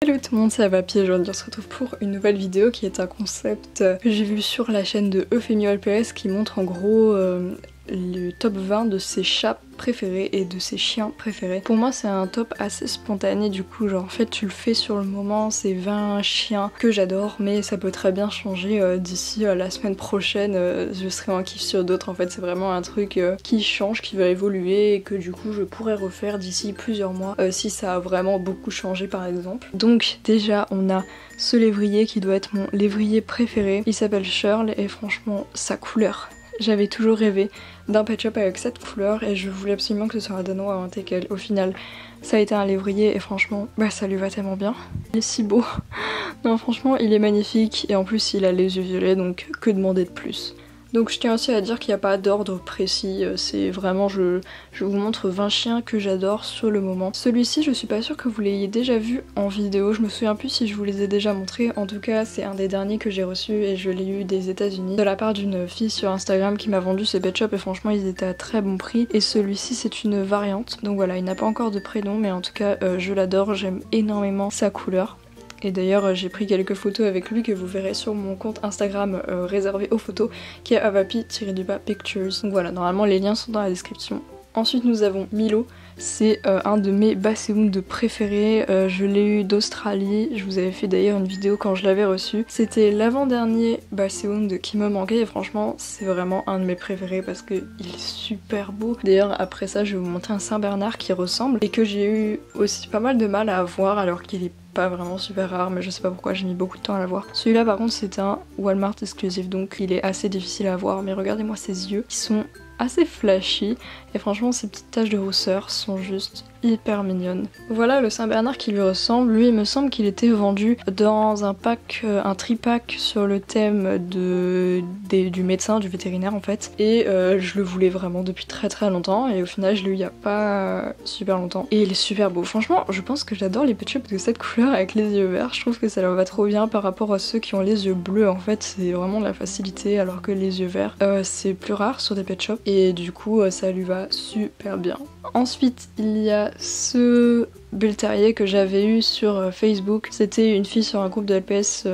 Hello tout le monde, c'est Papy et aujourd'hui on se retrouve pour une nouvelle vidéo qui est un concept que j'ai vu sur la chaîne de Euphémio LPS qui montre en gros le top 20 de ses chats préférés et de ses chiens préférés. Pour moi c'est un top assez spontané du coup, genre en fait tu le fais sur le moment, c'est 20 chiens que j'adore mais ça peut très bien changer d'ici la semaine prochaine, je serai en kiff sur d'autres. En fait c'est vraiment un truc qui change, qui va évoluer et que du coup je pourrais refaire d'ici plusieurs mois si ça a vraiment beaucoup changé par exemple. Donc déjà on a ce lévrier qui doit être mon lévrier préféré, il s'appelle Shirl et franchement sa couleur. J'avais toujours rêvé d'un pet shop avec cette couleur et je voulais absolument que ce soit un danois ou un teckel. Au final, ça a été un lévrier et franchement, ça lui va tellement bien. Il est si beau. Non, franchement, il est magnifique et en plus, il a les yeux violets, donc que demander de plus. Donc je tiens aussi à dire qu'il n'y a pas d'ordre précis, c'est vraiment, je vous montre 20 chiens que j'adore sur le moment. Celui-ci je suis pas sûre que vous l'ayez déjà vu en vidéo, je me souviens plus si je vous les ai déjà montrés, en tout cas c'est un des derniers que j'ai reçu et je l'ai eu des États-Unis de la part d'une fille sur Instagram qui m'a vendu ce pet shop et franchement ils étaient à très bon prix. Et celui-ci c'est une variante, donc voilà, il n'a pas encore de prénom mais en tout cas je l'adore, j'aime énormément sa couleur. Et d'ailleurs j'ai pris quelques photos avec lui que vous verrez sur mon compte Instagram réservé aux photos qui est avapi-pictures. Donc voilà, normalement les liens sont dans la description. Ensuite nous avons Milo, c'est un de mes basset-hounds préférés, je l'ai eu d'Australie, je vous avais fait d'ailleurs une vidéo quand je l'avais reçu. C'était l'avant-dernier basset-hound qui me manquait et franchement c'est vraiment un de mes préférés parce qu'il est super beau. D'ailleurs après ça je vais vous montrer un Saint-Bernard qui ressemble et que j'ai eu aussi pas mal de mal à avoir alors qu'il est pas vraiment super rare mais je sais pas pourquoi j'ai mis beaucoup de temps à l'avoir. Celui-là par contre c'est un Walmart exclusif donc il est assez difficile à avoir mais regardez-moi ses yeux qui sont assez flashy et franchement ces petites taches de rousseur sont juste hyper mignonnes. Voilà le Saint-Bernard qui lui ressemble. Lui il me semble qu'il était vendu dans un pack, un tripack sur le thème du médecin, du vétérinaire en fait, et je le voulais vraiment depuis très longtemps et au final je l'ai eu il y a pas super longtemps et il est super beau. Franchement je pense que j'adore les pet shops de cette couleur avec les yeux verts, je trouve que ça leur va trop bien par rapport à ceux qui ont les yeux bleus. En fait c'est vraiment de la facilité alors que les yeux verts c'est plus rare sur des pet shops et du coup ça lui va super bien. Ensuite il y a ce bull terrier que j'avais eu sur Facebook. C'était une fille sur un groupe de LPS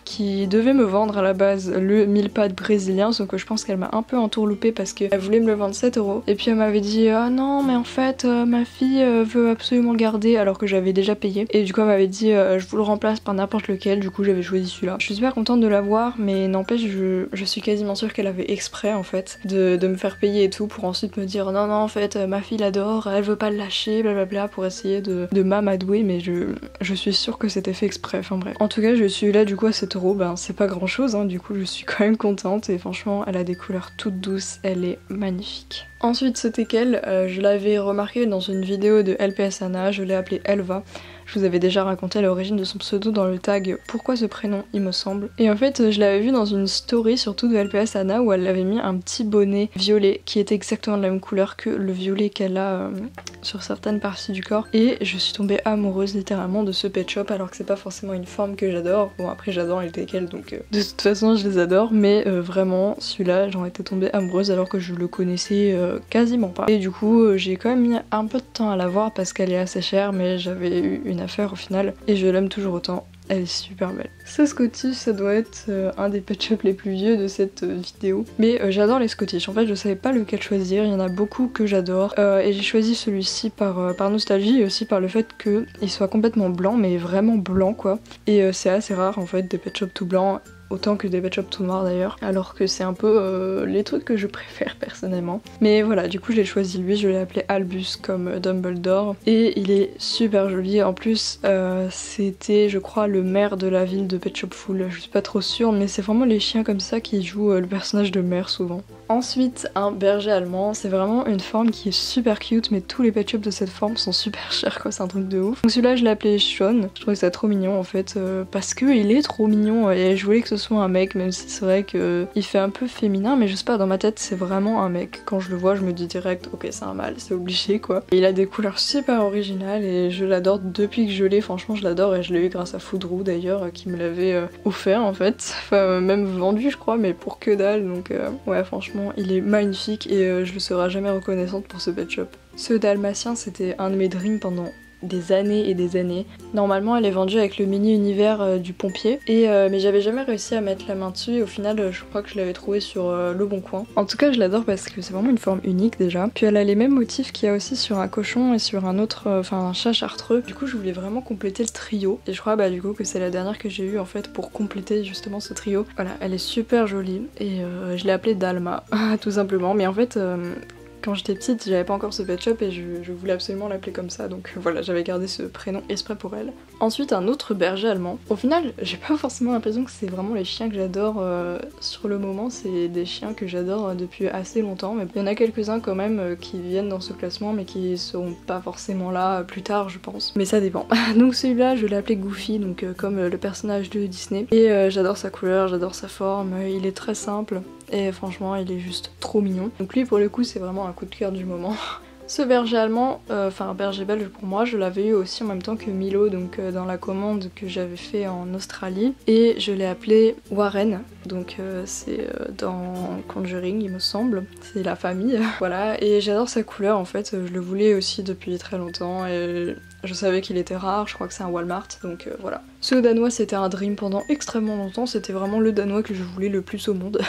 qui devait me vendre à la base le mille-pattes brésilien, sauf que je pense qu'elle m'a un peu entourloupée parce qu'elle voulait me le vendre 7 € et puis elle m'avait dit ah non mais en fait ma fille veut absolument le garder alors que j'avais déjà payé et du coup elle m'avait dit je vous le remplace par n'importe lequel, du coup j'avais choisi celui-là. Je suis super contente de l'avoir mais n'empêche je suis quasiment sûre qu'elle avait exprès en fait de me faire payer et tout pour ensuite me dire non en fait ma fille l'adore, elle veut pas le lâcher blablabla pour essayer de m'amadouer mais je suis sûre que c'était fait exprès, enfin bref. En tout cas je suis là du coup à 7 €, ben c'est pas grand chose hein, du coup je suis quand même contente et franchement elle a des couleurs toutes douces, elle est magnifique. Ensuite ce teckel, je l'avais remarqué dans une vidéo de LPS Anna, je l'ai appelée Elva. Je vous avais déjà raconté l'origine de son pseudo dans le tag pourquoi ce prénom il me semble. Et en fait je l'avais vu dans une story surtout de LPS Anna où elle avait mis un petit bonnet violet qui était exactement de la même couleur que le violet qu'elle a sur certaines parties du corps. Et je suis tombée amoureuse littéralement de ce pet shop alors que c'est pas forcément une forme que j'adore. Bon après j'adore les teckels donc de toute façon je les adore mais vraiment celui-là j'en étais tombée amoureuse alors que je le connaissais quasiment pas. Et du coup j'ai quand même mis un peu de temps à l'avoir parce qu'elle est assez chère mais j'avais eu une affaire au final et je l'aime toujours autant. Elle est super belle. Ce Scottish, ça doit être un des pet shops les plus vieux de cette vidéo. Mais j'adore les Scottish. En fait, je savais pas lequel choisir. Il y en a beaucoup que j'adore. Et j'ai choisi celui-ci par nostalgie et aussi par le fait qu'il soit complètement blanc, mais vraiment blanc quoi. Et c'est assez rare en fait des pet shops tout blancs. Autant que des pet shops tout noirs d'ailleurs, alors que c'est un peu les trucs que je préfère personnellement. Mais voilà, du coup j'ai choisi lui, je l'ai appelé Albus comme Dumbledore et il est super joli. En plus c'était je crois le maire de la ville de Pet Shop Full, je suis pas trop sûre mais c'est vraiment les chiens comme ça qui jouent le personnage de maire souvent. Ensuite un berger allemand, c'est vraiment une forme qui est super cute mais tous les pet shops de cette forme sont super chers quoi, c'est un truc de ouf. Donc celui-là je l'ai appelé Sean, je trouvais ça trop mignon en fait parce que il est trop mignon et je voulais que ce soit un mec même si c'est vrai qu'il fait un peu féminin mais je sais pas, dans ma tête c'est vraiment un mec. Quand je le vois je me dis direct ok c'est un mâle, c'est obligé quoi. Et il a des couleurs super originales et je l'adore depuis que je l'ai, franchement je l'adore et je l'ai eu grâce à Foudrou d'ailleurs qui me l'avait offert en fait, enfin même vendu je crois mais pour que dalle donc ouais franchement il est magnifique et je le serai jamais reconnaissante pour ce pet shop. Ce dalmatien c'était un de mes dreams pendant des années et des années. Normalement elle est vendue avec le mini univers du pompier mais j'avais jamais réussi à mettre la main dessus et au final je crois que je l'avais trouvé sur Le Bon Coin. En tout cas je l'adore parce que c'est vraiment une forme unique déjà. Puis elle a les mêmes motifs qu'il y a aussi sur un cochon et sur un autre, un chat chartreux. Du coup je voulais vraiment compléter le trio et je crois du coup que c'est la dernière que j'ai eue en fait pour compléter justement ce trio. Voilà, elle est super jolie et je l'ai appelée Dalma tout simplement, mais en fait quand j'étais petite, j'avais pas encore ce pet shop et je voulais absolument l'appeler comme ça, donc voilà, j'avais gardé ce prénom exprès pour elle. Ensuite, un autre berger allemand. Au final, j'ai pas forcément l'impression que c'est vraiment les chiens que j'adore sur le moment, c'est des chiens que j'adore depuis assez longtemps, mais il y en a quelques-uns quand même qui viennent dans ce classement, mais qui seront pas forcément là plus tard, je pense. Mais ça dépend. Donc celui-là, je l'ai appelé Goofy, donc comme le personnage de Disney. Et j'adore sa couleur, j'adore sa forme, il est très simple. Et franchement il est juste trop mignon. Donc lui pour le coup c'est vraiment un coup de cœur du moment. Ce berger allemand, enfin un berger belge pour moi, je l'avais eu aussi en même temps que Milo, donc dans la commande que j'avais fait en Australie. Et je l'ai appelé Warren, donc c'est dans Conjuring il me semble, c'est la famille. Voilà, et j'adore sa couleur en fait, je le voulais aussi depuis très longtemps et je savais qu'il était rare, je crois que c'est un Walmart, donc voilà. Ce danois c'était un dream pendant extrêmement longtemps, c'était vraiment le danois que je voulais le plus au monde.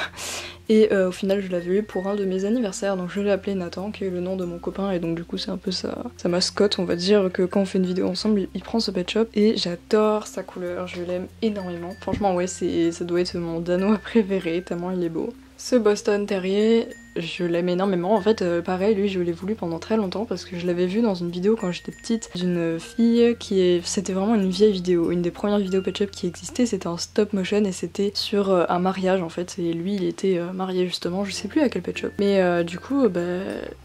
Et au final je l'avais eu pour un de mes anniversaires, donc je l'ai appelé Nathan, qui est le nom de mon copain, et donc du coup c'est un peu sa mascotte, on va dire que quand on fait une vidéo ensemble, il prend ce pet shop, et j'adore sa couleur, je l'aime énormément. Franchement ouais, ça doit être mon danois préféré, tellement il est beau. Ce Boston Terrier, je l'aime énormément. En fait, pareil, lui, je l'ai voulu pendant très longtemps parce que je l'avais vu dans une vidéo quand j'étais petite d'une fille c'était vraiment une vieille vidéo, une des premières vidéos pet shop qui existait, c'était en stop motion et c'était sur un mariage en fait. Et lui, il était marié justement, je sais plus à quel pet shop. Mais du coup,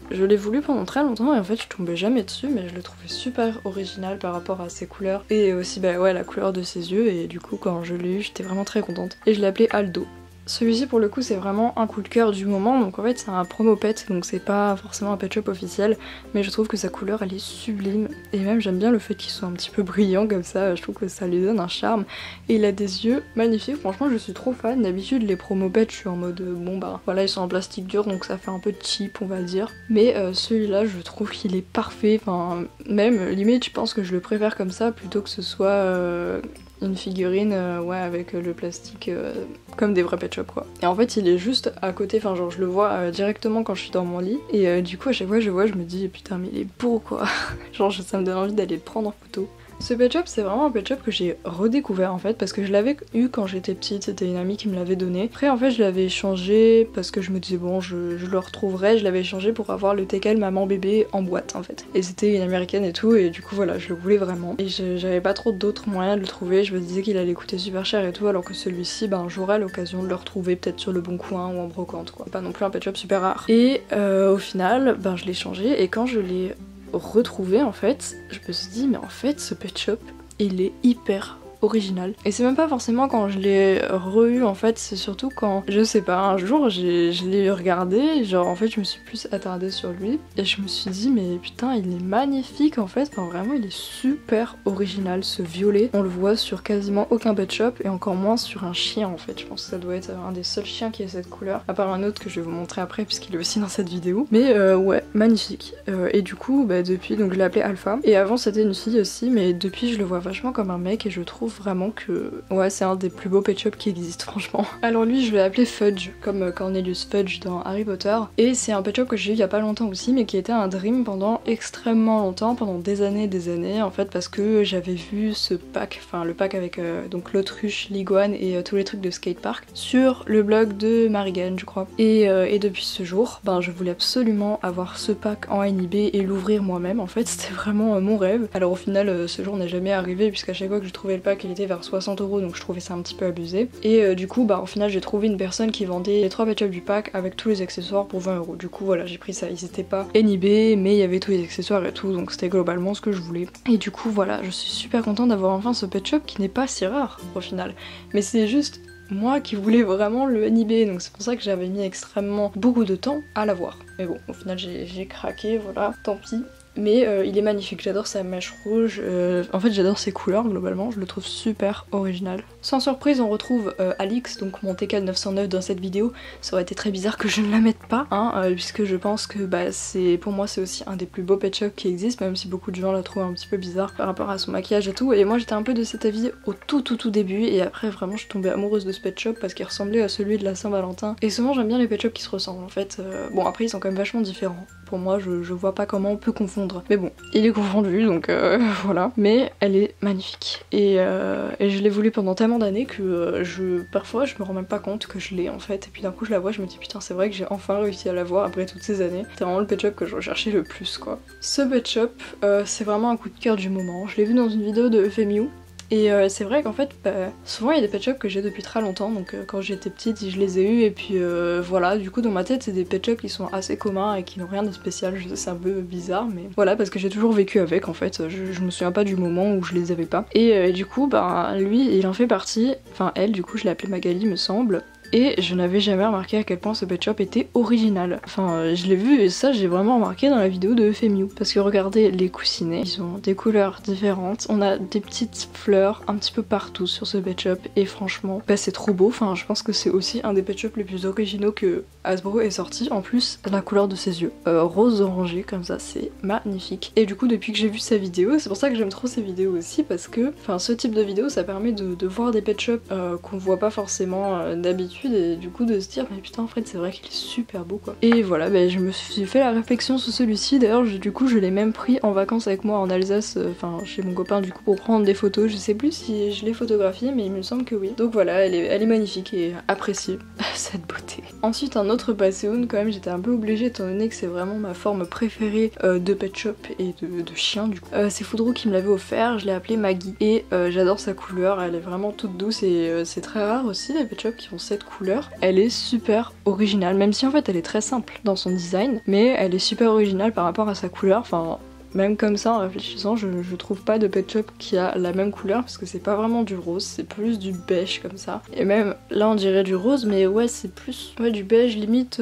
je l'ai voulu pendant très longtemps et en fait, je tombais jamais dessus, mais je le trouvais super original par rapport à ses couleurs et aussi, ouais, la couleur de ses yeux. Et du coup, quand je l'ai eu, j'étais vraiment très contente. Et je l'ai appelé Aldo. Celui-ci pour le coup c'est vraiment un coup de cœur du moment, donc en fait c'est un promo pet, donc c'est pas forcément un pet shop officiel, mais je trouve que sa couleur elle est sublime, et même j'aime bien le fait qu'il soit un petit peu brillant comme ça, je trouve que ça lui donne un charme, et il a des yeux magnifiques, franchement je suis trop fan. D'habitude les promo pets je suis en mode bon bah voilà ils sont en plastique dur donc ça fait un peu cheap on va dire, mais celui-là je trouve qu'il est parfait, enfin même limite je pense que je le préfère comme ça plutôt que ce soit une figurine ouais avec le plastique comme des vrais pet shop quoi. Et en fait il est juste à côté, enfin genre je le vois directement quand je suis dans mon lit et du coup à chaque fois je me dis putain mais il est beau quoi. Genre ça me donne envie d'aller le prendre en photo. Ce pet shop c'est vraiment un pet shop que j'ai redécouvert en fait parce que je l'avais eu quand j'étais petite, c'était une amie qui me l'avait donné. Après en fait je l'avais échangé parce que je me disais bon je le retrouverai, je l'avais échangé pour avoir le teckel maman bébé en boîte en fait. Et c'était une américaine et tout et du coup voilà je le voulais vraiment. Et j'avais pas trop d'autres moyens de le trouver, je me disais qu'il allait coûter super cher et tout alors que celui-ci j'aurai l'occasion de le retrouver peut-être sur le Bon Coin ou en brocante quoi. C'est pas non plus un pet shop super rare. Et au final je l'ai changé et quand je l'ai retrouvé en fait, je me suis dit mais en fait ce pet shop il est hyper original. Et c'est même pas forcément quand je l'ai re-eu en fait, c'est surtout quand, je sais pas, un jour je l'ai regardé, genre en fait je me suis plus attardée sur lui et je me suis dit mais putain il est magnifique en fait, enfin vraiment il est super original ce violet, on le voit sur quasiment aucun pet shop et encore moins sur un chien en fait, je pense que ça doit être un des seuls chiens qui a cette couleur, à part un autre que je vais vous montrer après puisqu'il est aussi dans cette vidéo, mais ouais magnifique. Et du coup depuis donc je l'ai appelé Alpha et avant c'était une fille aussi mais depuis je le vois vachement comme un mec et je trouve vraiment que ouais c'est un des plus beaux pet shops qui existent franchement. Alors lui je l'ai appelé Fudge comme Cornelius Fudge dans Harry Potter et c'est un pet shop que j'ai eu il y a pas longtemps aussi mais qui était un dream pendant extrêmement longtemps, pendant des années en fait parce que j'avais vu ce pack, enfin le pack avec donc l'autruche, l'iguane et tous les trucs de skatepark sur le blog de Marigan je crois et depuis ce jour je voulais absolument avoir ce pack en NIB et l'ouvrir moi-même en fait, c'était vraiment mon rêve. Alors au final ce jour n'est jamais arrivé puisqu'à chaque fois que je trouvais le pack il était vers 60 € donc je trouvais ça un petit peu abusé et du coup au final j'ai trouvé une personne qui vendait les 3 pet shops du pack avec tous les accessoires pour 20 €. Du coup voilà j'ai pris ça, ils étaient pas NIB mais il y avait tous les accessoires et tout donc c'était globalement ce que je voulais. Et du coup voilà je suis super contente d'avoir enfin ce pet shop qui n'est pas si rare au final, mais c'est juste moi qui voulais vraiment le NIB donc c'est pour ça que j'avais mis extrêmement beaucoup de temps à l'avoir. Mais bon au final j'ai craqué, voilà tant pis. mais il est magnifique, j'adore sa mèche rouge, en fait j'adore ses couleurs globalement, je le trouve super original. Sans surprise on retrouve Alix, donc mon TK 909 dans cette vidéo. Ça aurait été très bizarre que je ne la mette pas, hein, puisque je pense que pour moi c'est aussi un des plus beaux Pet Shop qui existent, même si beaucoup de gens la trouvent un petit peu bizarre par rapport à son maquillage et tout, et moi j'étais un peu de cet avis au tout début, et après vraiment je suis tombée amoureuse de ce Pet Shop parce qu'il ressemblait à celui de la Saint-Valentin, et souvent j'aime bien les Pet Shop qui se ressemblent en fait. Bon après ils sont quand même vachement différents. Pour moi, je vois pas comment on peut confondre. Mais bon, il est confondu, donc voilà. Mais elle est magnifique. Et je l'ai voulu pendant tellement d'années que parfois je me rends même pas compte que je l'ai en fait. Et puis d'un coup je la vois, je me dis putain c'est vrai que j'ai enfin réussi à la voir après toutes ces années. C'est vraiment le Pet Shop que je recherchais le plus quoi. Ce Pet Shop, c'est vraiment un coup de cœur du moment. Je l'ai vu dans une vidéo de Euphémiou. Et c'est vrai qu'en fait, souvent il y a des pet shops que j'ai depuis très longtemps, donc quand j'étais petite je les ai eus, et puis voilà, du coup dans ma tête c'est des pet shops qui sont assez communs et qui n'ont rien de spécial. Je sais, c'est un peu bizarre, mais voilà, parce que j'ai toujours vécu avec en fait, je me souviens pas du moment où je les avais pas. Et du coup, lui il en fait partie, enfin elle, du coup je l'ai appelée Magali me semble. Et je n'avais jamais remarqué à quel point ce Pet Shop était original. Enfin, je l'ai vu et ça j'ai vraiment remarqué dans la vidéo de Euphémiou. Parce que regardez les coussinets, ils ont des couleurs différentes. On a des petites fleurs un petit peu partout sur ce Pet Shop. Et franchement, c'est trop beau. Enfin, je pense que c'est aussi un des Pet Shop les plus originaux que Hasbro ait sorti. En plus, la couleur de ses yeux, rose orangé comme ça, c'est magnifique. Et du coup, depuis que j'ai vu sa vidéo, c'est pour ça que j'aime trop ces vidéos aussi. Parce que, ce type de vidéo, ça permet de voir des Pet Shop qu'on voit pas forcément d'habitude. Et du coup de se dire mais putain Fred c'est vrai qu'il est super beau quoi. Et voilà, je me suis fait la réflexion sur celui-ci. D'ailleurs du coup je l'ai même pris en vacances avec moi en Alsace, chez mon copain du coup pour prendre des photos. Je sais plus si je l'ai photographié mais il me semble que oui. Donc voilà, elle est magnifique et appréciée cette beauté. Ensuite un autre Passéoun, quand même j'étais un peu obligée étant donné que c'est vraiment ma forme préférée de Pet Shop et de chien du coup. C'est Foudreau qui me l'avait offert, je l'ai appelée Maggie et j'adore sa couleur, elle est vraiment toute douce et c'est très rare aussi les Pet Shop qui ont cette couleur. Elle est super originale, même si en fait elle est très simple dans son design, mais elle est super originale par rapport à sa couleur. Même comme ça en réfléchissant, je trouve pas de Pet Shop qui a la même couleur parce que c'est pas vraiment du rose, c'est plus du beige comme ça. Et même là on dirait du rose, mais ouais c'est plus du beige limite,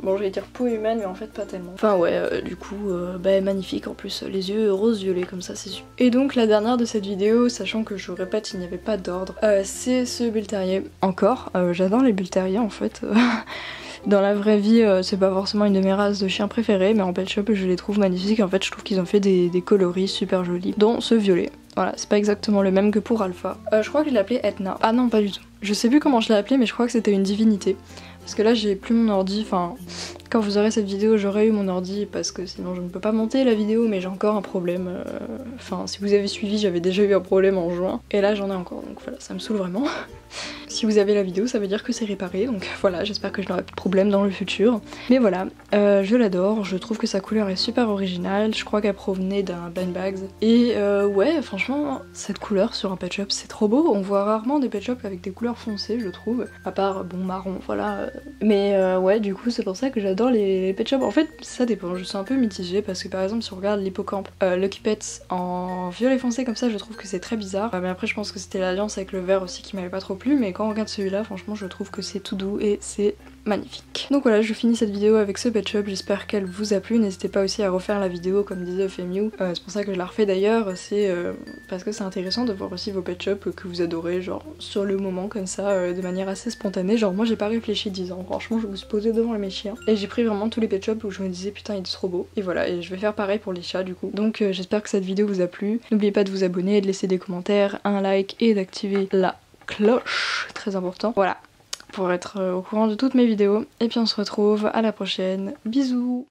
bon j'allais dire peau humaine mais en fait pas tellement. Du coup magnifique en plus, les yeux rose violet comme ça c'est super. Et donc la dernière de cette vidéo, sachant que je répète il n'y avait pas d'ordre, c'est ce Bull Terrier. Encore, j'adore les Bull Terriers en fait. Dans la vraie vie, c'est pas forcément une de mes races de chiens préférées, mais en Pet Shop je les trouve magnifiques. En fait, je trouve qu'ils ont fait des coloris super jolis, dont ce violet. Voilà, c'est pas exactement le même que pour Alpha. Je crois que je l'ai appelé Etna. Ah non, pas du tout. Je sais plus comment je l'ai appelé, mais je crois que c'était une divinité. Parce que là, j'ai plus mon ordi, quand vous aurez cette vidéo, j'aurai eu mon ordi parce que sinon je ne peux pas monter la vidéo, mais j'ai encore un problème. Si vous avez suivi, j'avais déjà eu un problème en juin, et là j'en ai encore, donc voilà, ça me saoule vraiment. Si vous avez la vidéo, ça veut dire que c'est réparé, donc voilà, j'espère que je n'aurai plus de problème dans le futur. Mais voilà, je l'adore, je trouve que sa couleur est super originale, je crois qu'elle provenait d'un Blind Bags. Et ouais, franchement, cette couleur sur un Pet Shop, c'est trop beau. On voit rarement des Pet Shop avec des couleurs foncées, je trouve, à part, marron, voilà. Mais ouais, du coup, c'est pour ça que j'adore les Pet Shop. En fait, ça dépend, je suis un peu mitigée, parce que par exemple, si on regarde l'hippocampe, Lucky Pets en violet foncé comme ça, je trouve que c'est très bizarre. Mais après, je pense que c'était l'alliance avec le vert aussi qui m'avait pas trop plu, mais quand on regarde celui-là, franchement je trouve que c'est tout doux et c'est magnifique. Donc voilà, je finis cette vidéo avec ce Pet Shop, j'espère qu'elle vous a plu. N'hésitez pas aussi à refaire la vidéo comme disait Euphémiou, c'est pour ça que je la refais d'ailleurs, c'est parce que c'est intéressant de voir aussi vos Pet Shop que vous adorez, genre sur le moment comme ça, de manière assez spontanée. Genre moi j'ai pas réfléchi 10 ans, franchement je me suis posée devant mes chiens et j'ai pris vraiment tous les Pet Shop où je me disais putain il est trop beau. Et voilà, et je vais faire pareil pour les chats du coup. Donc j'espère que cette vidéo vous a plu. N'oubliez pas de vous abonner, de laisser des commentaires, un like et d'activer la cloche, très important. Voilà, pour être au courant de toutes mes vidéos. Et puis on se retrouve à la prochaine. Bisous!